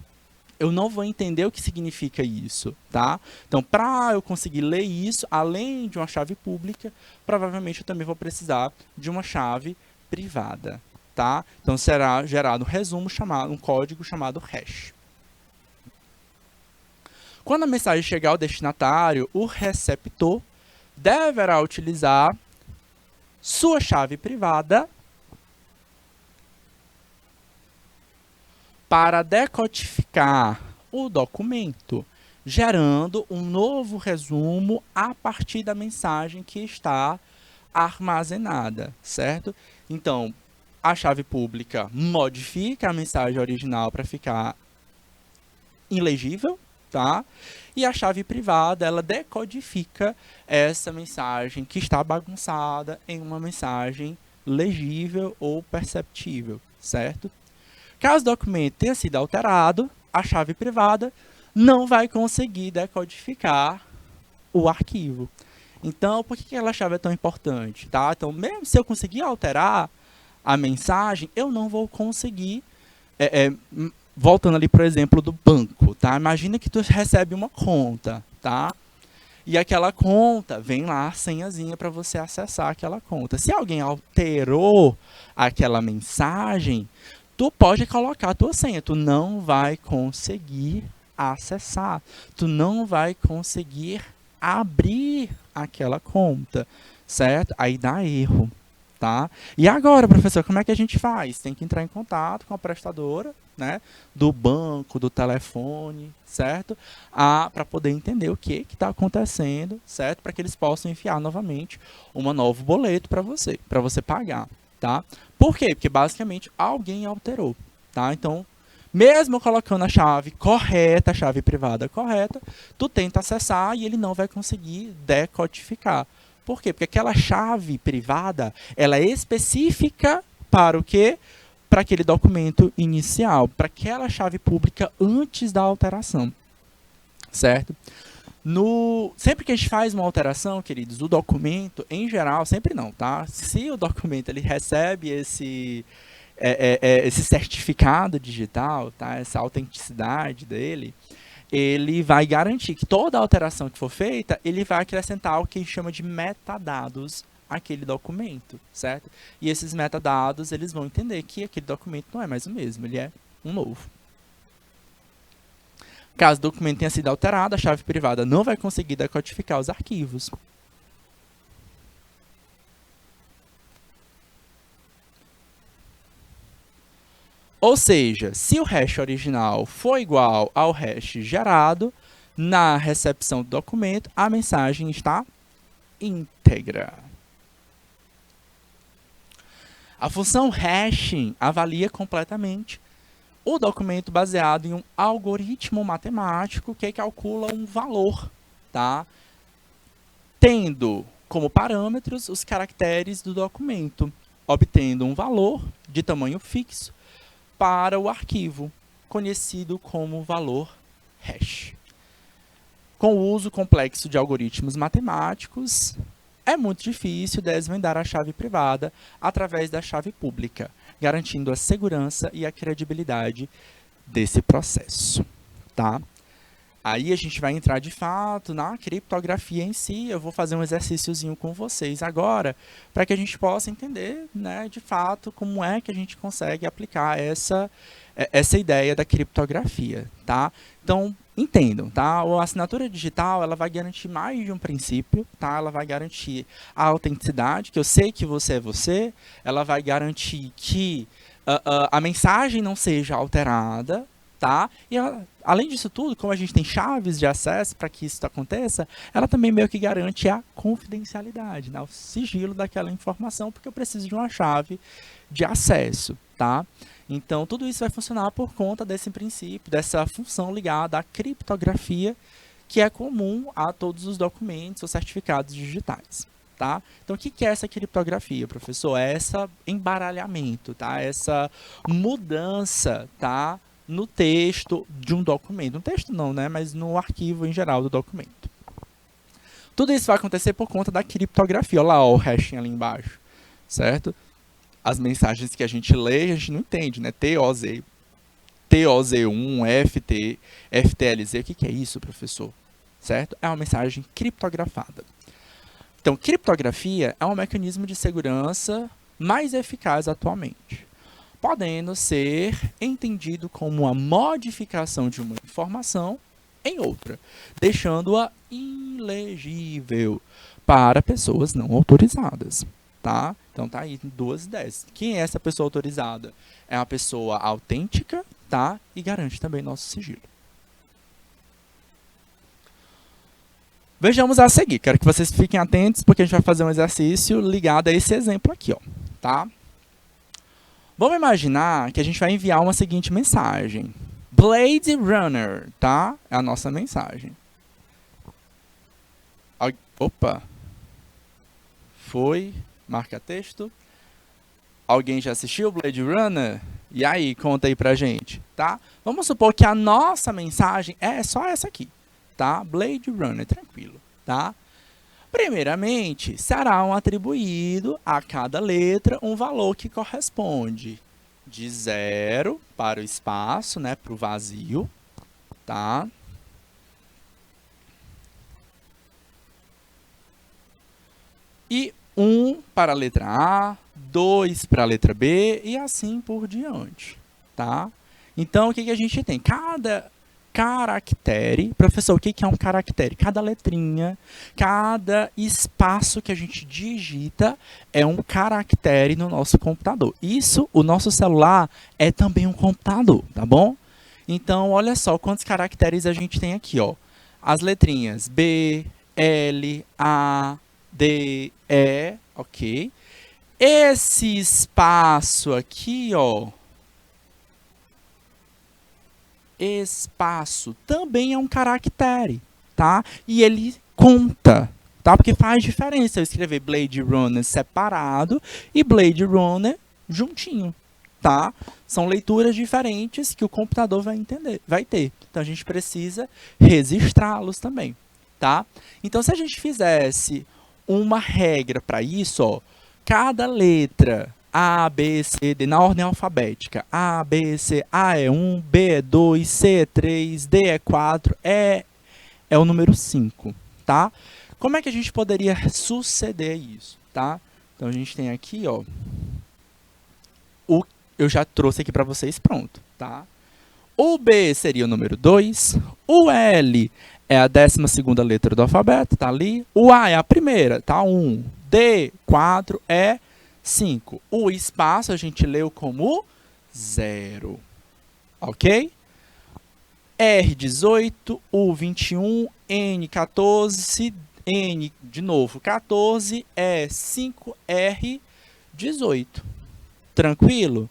A: eu não vou entender o que significa isso, tá? Então, para eu conseguir ler isso, além de uma chave pública, provavelmente eu também vou precisar de uma chave privada, tá? Então, será gerado um resumo chamado, um código chamado hash. Quando a mensagem chegar ao destinatário, o receptor deverá utilizar sua chave privada para decodificar o documento, gerando um novo resumo a partir da mensagem que está armazenada, certo? Então, a chave pública modifica a mensagem original para ficar ilegível, tá? E a chave privada, ela decodifica essa mensagem que está bagunçada em uma mensagem legível ou perceptível, certo? Caso o documento tenha sido alterado, a chave privada não vai conseguir decodificar o arquivo. Então, por que aquela chave é tão importante? Tá? Então, mesmo se eu conseguir alterar a mensagem, eu não vou conseguir... voltando ali, por exemplo, do banco. Tá? Imagina que tu recebe uma conta, tá? E aquela conta, vem lá a senhazinha para você acessar aquela conta. Se alguém alterou aquela mensagem, tu pode colocar a tua senha, tu não vai conseguir acessar, tu não vai conseguir abrir aquela conta, certo? Aí dá erro, tá? E agora, professor, como é que a gente faz? Tem que entrar em contato com a prestadora, né, do banco, do telefone, certo? Para poder entender o que está acontecendo, certo? Para que eles possam enviar novamente um novo boleto para você pagar, tá? Por quê? Porque basicamente alguém alterou, tá? Então, mesmo colocando a chave correta, a chave privada correta, tu tenta acessar e ele não vai conseguir decodificar. Por quê? Porque aquela chave privada, ela é específica para o quê? Para aquele documento inicial, para aquela chave pública antes da alteração, certo? Sempre que a gente faz uma alteração, queridos, o documento, em geral, sempre não, tá? Se o documento ele recebe esse certificado digital, tá? Essa autenticidade dele, ele vai garantir que toda alteração que for feita, ele vai acrescentar o que a gente chama de metadados àquele documento, certo? E esses metadados, eles vão entender que aquele documento não é mais o mesmo, ele é um novo. Caso o documento tenha sido alterado, a chave privada não vai conseguir decodificar os arquivos. Ou seja, se o hash original for igual ao hash gerado, na recepção do documento, a mensagem está íntegra. A função hashing avalia completamente o documento baseado em um algoritmo matemático que calcula um valor, tá? Tendo como parâmetros os caracteres do documento, obtendo um valor de tamanho fixo para o arquivo, conhecido como valor hash. Com o uso complexo de algoritmos matemáticos, é muito difícil desvendar a chave privada através da chave pública, garantindo a segurança e a credibilidade desse processo, tá? Aí a gente vai entrar de fato na criptografia em si. Eu vou fazer um exercíciozinho com vocês agora, para que a gente possa entender, né, de fato, como é que a gente consegue aplicar essa ideia da criptografia, tá? Então, entendam, tá? A assinatura digital, ela vai garantir mais de um princípio, tá? Ela vai garantir a autenticidade, que eu sei que você é você, ela vai garantir que a mensagem não seja alterada, tá? E além disso tudo, como a gente tem chaves de acesso para que isso aconteça, ela também meio que garante a confidencialidade, né? O sigilo daquela informação, porque eu preciso de uma chave de acesso, tá? Então, tudo isso vai funcionar por conta desse princípio, dessa função ligada à criptografia, que é comum a todos os documentos ou certificados digitais. Tá? Então, o que é essa criptografia, professor? É esse embaralhamento, tá? Essa mudança, tá? No texto de um documento. No texto não, né? Mas no arquivo em geral do documento. Tudo isso vai acontecer por conta da criptografia. Olha lá ó, o hashing ali embaixo, certo? As mensagens que a gente lê, a gente não entende, né? TOZ, TOZ1, FT, FTLZ. O que é isso, professor? Certo? É uma mensagem criptografada. Então, criptografia é um mecanismo de segurança mais eficaz atualmente, podendo ser entendido como uma modificação de uma informação em outra, deixando-a ilegível para pessoas não autorizadas. Tá? Então tá aí duas ideias. Quem é essa pessoa autorizada? É uma pessoa autêntica, tá? E garante também nosso sigilo. Vejamos a seguir. Quero que vocês fiquem atentos, porque a gente vai fazer um exercício ligado a esse exemplo aqui, ó, tá? Vamos imaginar que a gente vai enviar uma seguinte mensagem. Blade Runner, tá? É a nossa mensagem. Opa. Foi. Marca texto. Alguém já assistiu Blade Runner? E aí, conta aí pra gente, tá? Vamos supor que a nossa mensagem é só essa aqui, tá? Blade Runner, tranquilo, tá? Primeiramente, será atribuído a cada letra um valor que corresponde de 0 para o espaço, né, para o vazio, tá? E 1 para a letra A, 2 para a letra B e assim por diante, tá? Então, o que a gente tem? Cada caractere, professor, o que é um caractere? Cada letrinha, cada espaço que a gente digita é um caractere no nosso computador. Isso, o nosso celular é também um computador, tá bom? Então, olha só quantos caracteres a gente tem aqui, ó. As letrinhas B, L, A, D, E, ok? Esse espaço aqui, ó, espaço também é um caractere, tá? E ele conta, tá? Porque faz diferença eu escrever Blade Runner separado e Blade Runner juntinho, tá? São leituras diferentes que o computador vai entender, vai ter. Então a gente precisa registrá-los também, tá? Então se a gente fizesse uma regra para isso, ó, cada letra A, B, C, D, na ordem alfabética. A, B, C, A é 1, B é 2, C é 3, D é 4, E é o número 5, tá? Como é que a gente poderia suceder isso, tá? Então, a gente tem aqui, ó, eu já trouxe aqui para vocês pronto, tá? O B seria o número 2, o L é a 12ª letra do alfabeto, tá ali. O A é a primeira, tá? 1, D, 4, E, 5. O espaço a gente leu como 0. Ok? R, 18, U, 21, N, 14, N, de novo, 14, E, 5, R, 18. Tranquilo?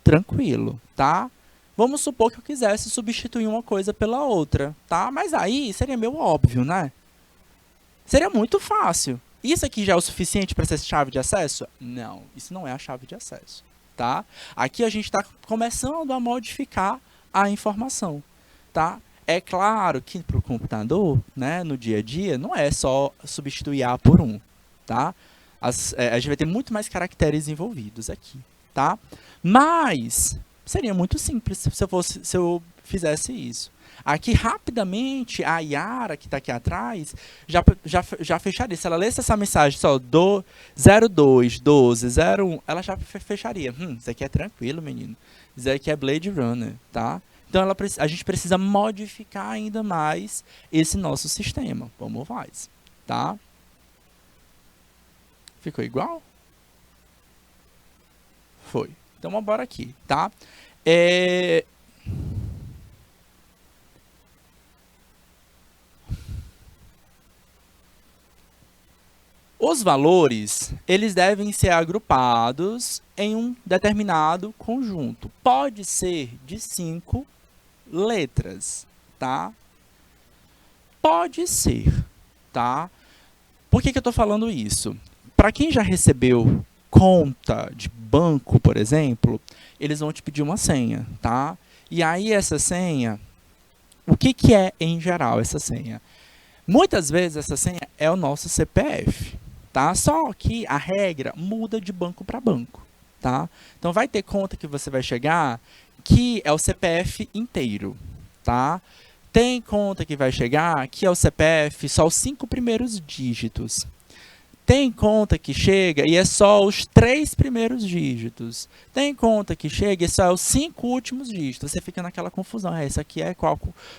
A: Tranquilo, tá? Vamos supor que eu quisesse substituir uma coisa pela outra, tá? Mas aí seria meio óbvio, né? Seria muito fácil. Isso aqui já é o suficiente para ser chave de acesso? Não, isso não é a chave de acesso, tá? Aqui a gente está começando a modificar a informação, tá? É claro que para o computador, né, no dia a dia, não é só substituir A por 1, tá? A gente vai ter muito mais caracteres envolvidos aqui, tá? Mas seria muito simples se eu fizesse isso. Aqui, rapidamente, a Yara, que está aqui atrás, já fecharia. Se ela lesse essa mensagem só 02, 12, 01, ela já fecharia. Isso aqui é tranquilo, menino. Isso aqui é Blade Runner, tá? Então, a gente precisa modificar ainda mais esse nosso sistema. Vamos mais, tá? Ficou igual? Foi. Então, vamos embora aqui, tá? Os valores, eles devem ser agrupados em um determinado conjunto. Pode ser de 5 letras, tá? Pode ser, tá? Por que eu estou falando isso? Para quem já recebeu conta de banco, por exemplo, eles vão te pedir uma senha, tá? E aí essa senha, o que é em geral essa senha? Muitas vezes essa senha é o nosso CPF, tá? Só que a regra muda de banco para banco, tá? Então vai ter conta que você vai chegar que é o CPF inteiro, tá? Tem conta que vai chegar que é o CPF só os 5 primeiros dígitos. Tem conta que chega e é só os 3 primeiros dígitos. Tem conta que chega e só é os 5 últimos dígitos. Você fica naquela confusão. Isso aqui é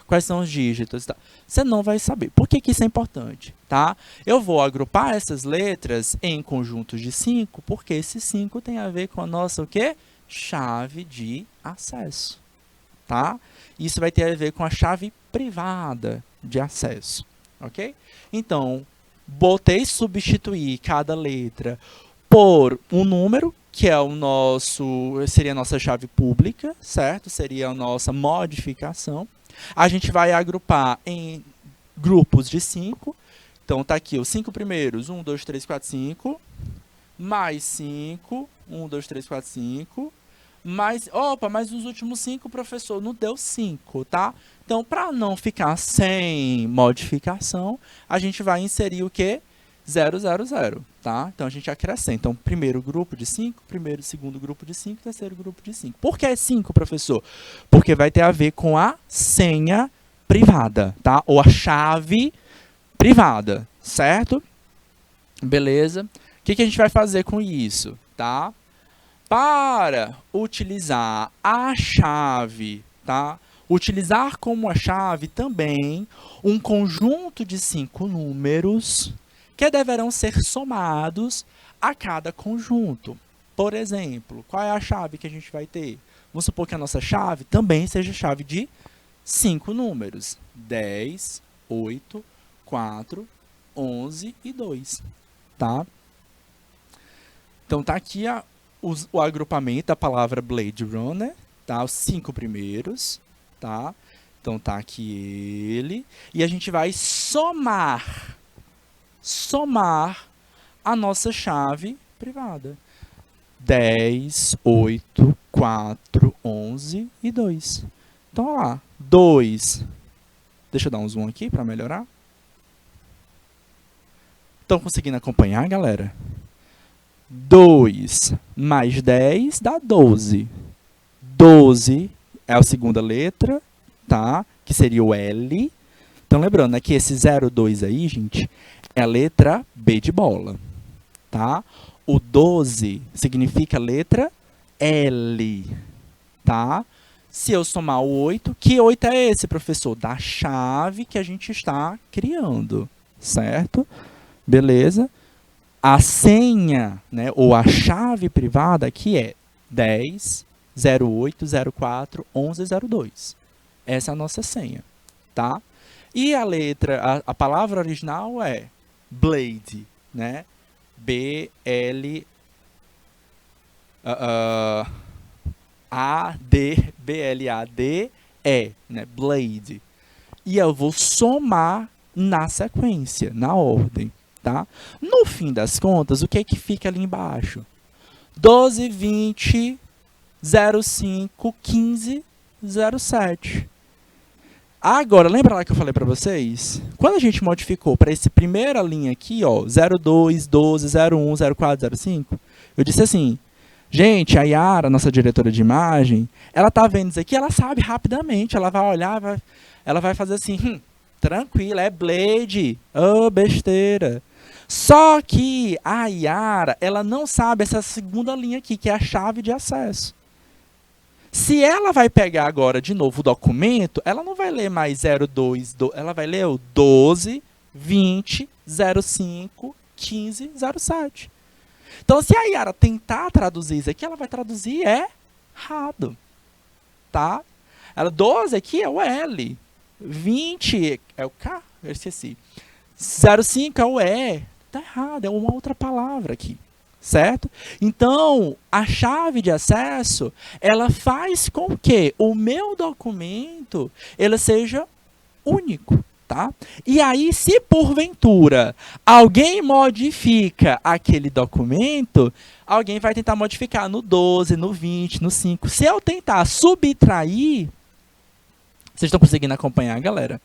A: quais são os dígitos? Tá? Você não vai saber. Por que isso é importante? Tá? Eu vou agrupar essas letras em conjuntos de 5, porque esses 5 tem a ver com a nossa o quê? Chave de acesso. Tá? Isso vai ter a ver com a chave privada de acesso. Ok? Então, botei substituir cada letra por um número, que é o nosso, seria a nossa chave pública, certo? Seria a nossa modificação. A gente vai agrupar em grupos de 5. Então, tá aqui os 5 primeiros, 1, 2, 3, 4, 5, mais 5, 1, 2, 3, 4, 5, mais, mas os últimos 5, professor, não deu 5, tá? Então, para não ficar sem modificação, a gente vai inserir o quê? 0, 0, 0, tá? Então, a gente acrescenta. Então, primeiro grupo de 5, segundo grupo de 5, terceiro grupo de 5. Por que 5, professor? Porque vai ter a ver com a senha privada, tá? Ou a chave privada, certo? Beleza? O que a gente vai fazer com isso, tá? Para utilizar a chave, tá? Utilizar como a chave também um conjunto de 5 números que deverão ser somados a cada conjunto. Por exemplo, qual é a chave que a gente vai ter? Vamos supor que a nossa chave também seja chave de 5 números. 10, 8, 4, 11 e 2. Tá? Então, tá aqui o agrupamento da palavra Blade Runner, tá? Os 5 primeiros, tá? Então tá aqui ele. E a gente vai somar a nossa chave privada. 10, 8, 4, 11 e 2. Então, olha lá. 2. Deixa eu dar um zoom aqui para melhorar. Estão conseguindo acompanhar, galera? 2 mais 10 dá 12. 12 é a segunda letra, tá? Que seria o L. Então, lembrando, né, que esse 02 aí, gente, é a letra B de bola, tá? O 12 significa a letra L, tá? Se eu somar o 8, que 8 é esse, professor? Da chave que a gente está criando, certo? Beleza? A senha, né, ou a chave privada aqui é 10, 08, 04, 11, 02. Essa é a nossa senha, tá? E a letra, a palavra original é Blade, né? B-L... A-D, B-L-A-D-E, né? Blade. E eu vou somar na sequência, na ordem, tá? No fim das contas, o que é que fica ali embaixo? 12, 20, 05, 15, 07. Agora, lembra lá que eu falei para vocês? Quando a gente modificou para essa primeira linha aqui, ó, 02, 12, 01, 04, 05, eu disse assim, gente, a Yara, nossa diretora de imagem, ela tá vendo isso aqui, ela sabe rapidamente, ela vai olhar, ela vai fazer assim, tranquilo, é Blade, besteira. Só que a Yara, ela não sabe essa segunda linha aqui, que é a chave de acesso. Se ela vai pegar agora de novo o documento, ela não vai ler mais 02, ela vai ler o 12, 20, 05, 15, 07. Então, se a Yara tentar traduzir isso aqui, ela vai traduzir errado, tá? Ela 12 aqui é o L, 20 é o K, eu esqueci. 05 é o E, Tá errado, é uma outra palavra aqui, certo? Então, a chave de acesso, ela faz com que o meu documento ele seja único, tá? E aí, se porventura alguém modifica aquele documento, alguém vai tentar modificar no 12, no 20, no 5. Se eu tentar subtrair, vocês estão conseguindo acompanhar, galera?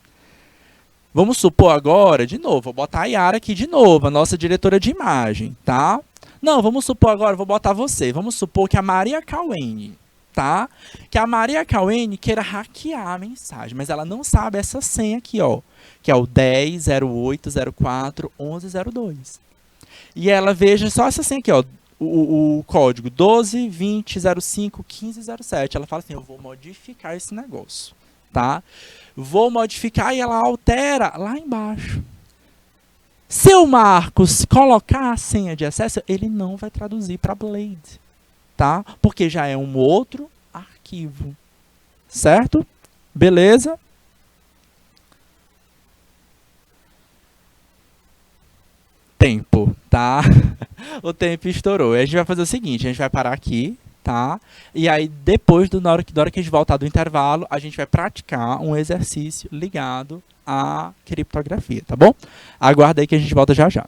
A: Vamos supor agora, de novo, vou botar a Yara aqui de novo, a nossa diretora de imagem, tá? Não, vamos supor agora, vou botar você. Vamos supor que a Maria Cauene, tá? Que a Maria Cauene queira hackear a mensagem, mas ela não sabe essa senha aqui, ó. Que é o 10 08 04 11 02. E ela veja só essa senha aqui, ó. O código 12 20 05 15 07. Ela fala assim, eu vou modificar esse negócio, tá? Vou modificar e ela altera lá embaixo. Se o Marcos colocar a senha de acesso, ele não vai traduzir para Blade, tá? Porque já é um outro arquivo, certo? Beleza? Tempo, tá? O tempo estourou. A gente vai fazer o seguinte, a gente vai parar aqui, tá? E aí, depois, na hora que a gente voltar do intervalo, a gente vai praticar um exercício ligado à criptografia, tá bom? Aguarda aí que a gente volta já já.